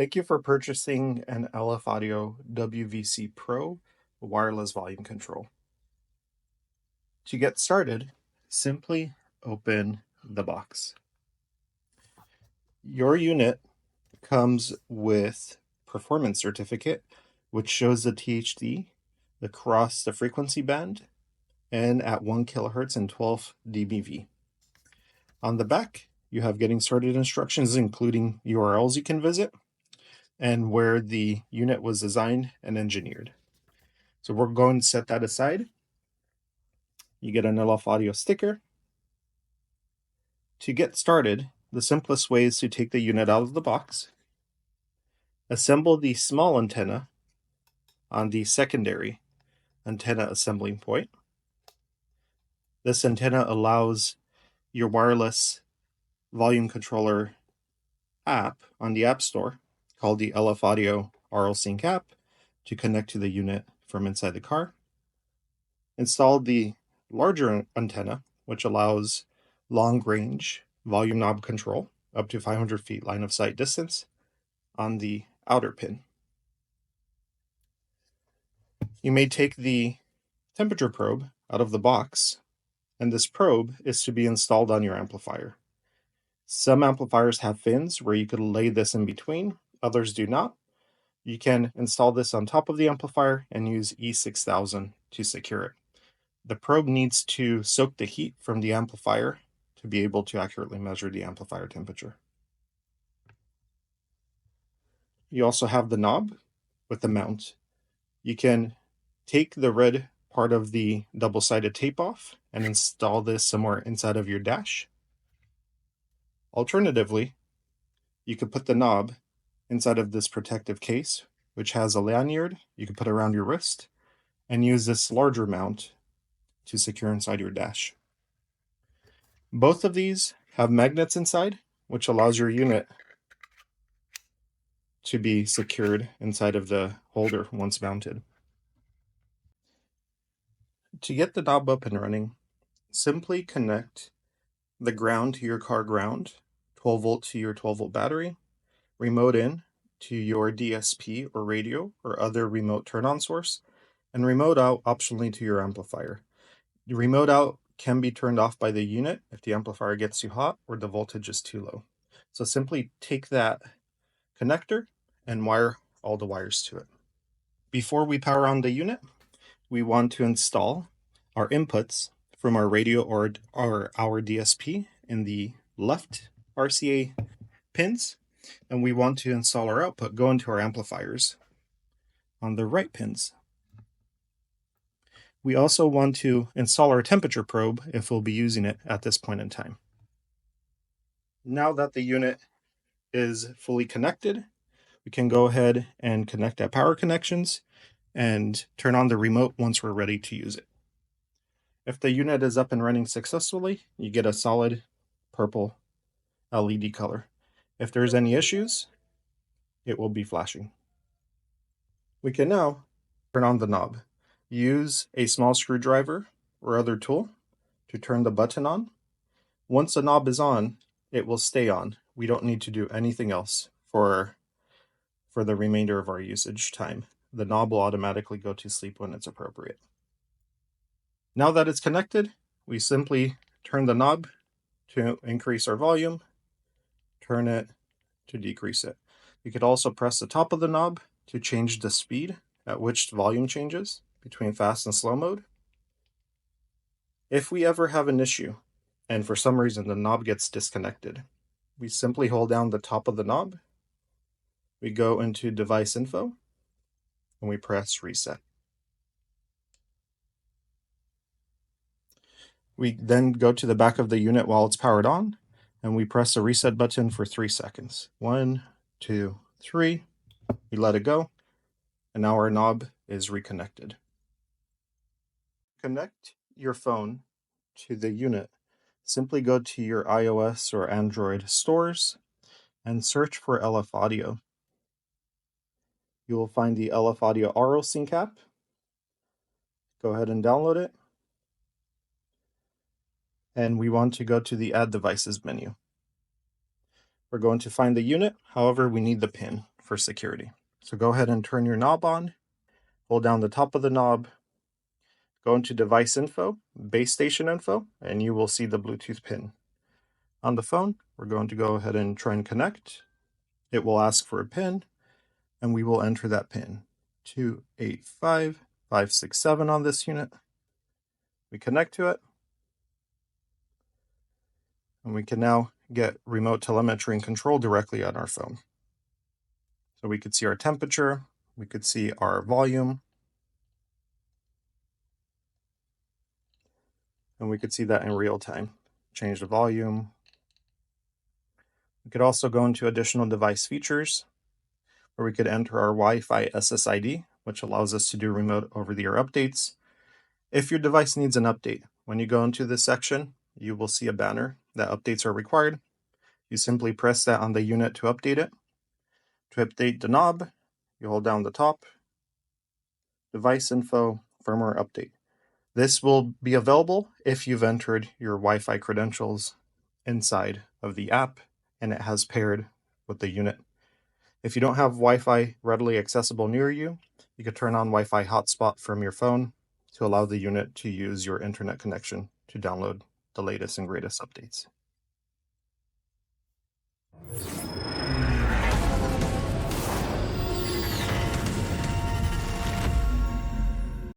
Thank you for purchasing an LF Audio WVC-PRO wireless volume control. To get started, simply open the box. Your unit comes with performance certificate, which shows the THD across the frequency band and at 1 kilohertz and 12 dBV. On the back, you have getting started instructions, including URLs you can visit and where the unit was designed and engineered. So we're going to set that aside. You get an LF Audio sticker. To get started, the simplest way is to take the unit out of the box, assemble the small antenna on the secondary antenna assembling point. This antenna allows your wireless volume controller app on the App Store, called the LF Audio AuralSync App, to connect to the unit from inside the car. Install the larger antenna, which allows long-range volume knob control up to 500 feet line of sight distance, on the outer pin. You may take the temperature probe out of the box, and this probe is to be installed on your amplifier. Some amplifiers have fins where you could lay this in between, others do not. You can install this on top of the amplifier and use E6000 to secure it. The probe needs to soak the heat from the amplifier to be able to accurately measure the amplifier temperature. You also have the knob with the mount. You can take the red part of the double-sided tape off and install this somewhere inside of your dash. Alternatively, you could put the knob inside of this protective case, which has a lanyard you can put around your wrist, and use this larger mount to secure inside your dash. Both of these have magnets inside, which allows your unit to be secured inside of the holder once mounted. To get the knob up and running, simply connect the ground to your car ground, 12 volt to your 12 volt battery, remote in to your DSP or radio or other remote turn-on source, and remote out optionally to your amplifier. The remote out can be turned off by the unit if the amplifier gets too hot or the voltage is too low. So simply take that connector and wire all the wires to it. Before we power on the unit, we want to install our inputs from our radio or our DSP in the left RCA pins, and we want to install our output go into our amplifiers on the right pins. We also want to install our temperature probe if we'll be using it at this point in time. Now that the unit is fully connected, we can go ahead and connect our power connections and turn on the remote once we're ready to use it. If the unit is up and running successfully, you get a solid purple LED color. If there's any issues, it will be flashing. We can now turn on the knob. Use a small screwdriver or other tool to turn the button on. Once the knob is on, it will stay on. We don't need to do anything else for the remainder of our usage time. The knob will automatically go to sleep when it's appropriate. Now that it's connected, we simply turn the knob to increase our volume, turn it to decrease it. You could also press the top of the knob to change the speed at which the volume changes between fast and slow mode. If we ever have an issue and for some reason the knob gets disconnected, we simply hold down the top of the knob, we go into device info, and we press reset. We then go to the back of the unit while it's powered on, and we press the reset button for 3 seconds. 1, 2, 3. We let it go, and now our knob is reconnected. Connect your phone to the unit. Simply go to your iOS or Android stores and search for LF Audio. You will find the LF Audio AuralSync app. Go ahead and download it. And we want to go to the Add Devices menu. We're going to find the unit, however, we need the pin. for security. So go ahead and turn your knob on, hold down the top of the knob, go into device info, base station info, and you will see the Bluetooth pin. On the phone, we're going to go ahead and try and connect. It will ask for a pin, and we will enter that pin, 285567 on this unit. We connect to it, and we can now get remote telemetry and control directly on our phone. So we could see our temperature, we could see our volume, and we could see that in real time. Change the volume. We could also go into additional device features, where we could enter our Wi-Fi SSID, which allows us to do remote over-the-air updates. If your device needs an update, when you go into this section, you will see a banner that updates are required. You simply press that on the unit to update it. To update the knob, you hold down the top, device info, firmware update. This will be available if you've entered your Wi-Fi credentials inside of the app and it has paired with the unit. If you don't have Wi-Fi readily accessible near you, you could turn on Wi-Fi hotspot from your phone to allow the unit to use your internet connection to download the latest and greatest updates.